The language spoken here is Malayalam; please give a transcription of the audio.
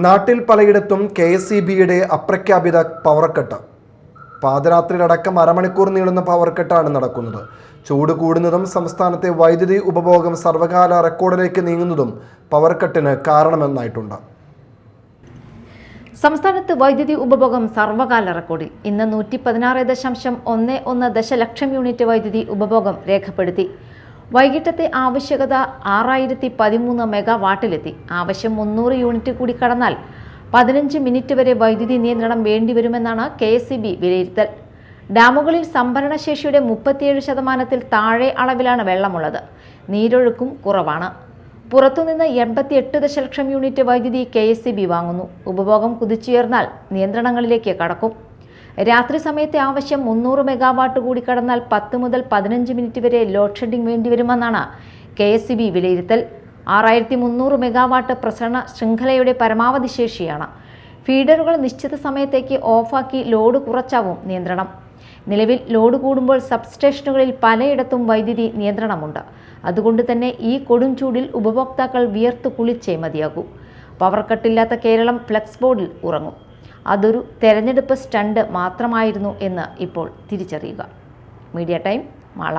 നാട്ടിൽ പലയിടത്തും KSEBയുടെ അപ്രഖ്യാപിത പവർ കട്ട്. പാതിരാത്രിയിലടക്കം അരമണിക്കൂർ നീളുന്ന പവർ കട്ടാണ് നടക്കുന്നത്. ചൂട് കൂടുന്നതും സംസ്ഥാനത്തെ വൈദ്യുതി ഉപഭോഗം സർവകാല റെക്കോർഡിലേക്ക് നീങ്ങുന്നതും പവർ കട്ടിന് കാരണമെന്നായിട്ടുണ്ട്. സംസ്ഥാനത്ത് വൈദ്യുതി ഉപഭോഗം സർവകാല റെക്കോർഡിൽ. ഇന്ന് 116.11 ദശലക്ഷം യൂണിറ്റ് വൈദ്യുതി ഉപഭോഗം രേഖപ്പെടുത്തി. വൈകിട്ടത്തെ ആവശ്യകത 6013 മെഗാവാട്ടിലെത്തി. ആവശ്യം 300 യൂണിറ്റ് കൂടി കടന്നാൽ 15 മിനിറ്റ് വരെ വൈദ്യുതി നിയന്ത്രണം വേണ്ടിവരുമെന്നാണ് KSEB വിലയിരുത്തൽ. ഡാമുകളിൽ സംഭരണശേഷിയുടെ 37% താഴെ അളവിലാണ് വെള്ളമുള്ളത്. നീരൊഴുക്കും കുറവാണ്. പുറത്തുനിന്ന് 88 ദശലക്ഷം യൂണിറ്റ് വൈദ്യുതി KSEB വാങ്ങുന്നു. ഉപഭോഗം കുതിച്ചുയർന്നാൽ നിയന്ത്രണങ്ങളിലേക്ക് കടക്കും. രാത്രി സമയത്തെ ആവശ്യം 300 മെഗാവാട്ട് കൂടി കടന്നാൽ 10 മുതൽ 15 മിനിറ്റ് വരെ ലോഡ് ഷെഡിംഗ് വേണ്ടിവരുമെന്നാണ് KSEB വിലയിരുത്തൽ. 6300 മെഗാവാട്ട് പ്രസരണ ശൃംഖലയുടെ പരമാവധി ശേഷിയാണ്. ഫീഡറുകൾ നിശ്ചിത സമയത്തേക്ക് ഓഫാക്കി ലോഡ് കുറച്ചാവും നിയന്ത്രണം. നിലവിൽ ലോഡ് കൂടുമ്പോൾ സബ്സ്റ്റേഷനുകളിൽ പലയിടത്തും വൈദ്യുതി നിയന്ത്രണമുണ്ട്. അതുകൊണ്ട് തന്നെ ഈ കൊടും ചൂടിൽ ഉപഭോക്താക്കൾ വിയർത്തു കുളിച്ചേ മതിയാകൂ. പവർ കട്ടില്ലാത്ത കേരളം ഫ്ലെക്സ് ബോർഡിൽ ഉറങ്ങും. അതൊരു തെരഞ്ഞെടുപ്പ് സ്റ്റണ്ട് മാത്രമായിരുന്നു എന്ന് ഇപ്പോൾ തിരിച്ചറിയുക. Media time, Mala.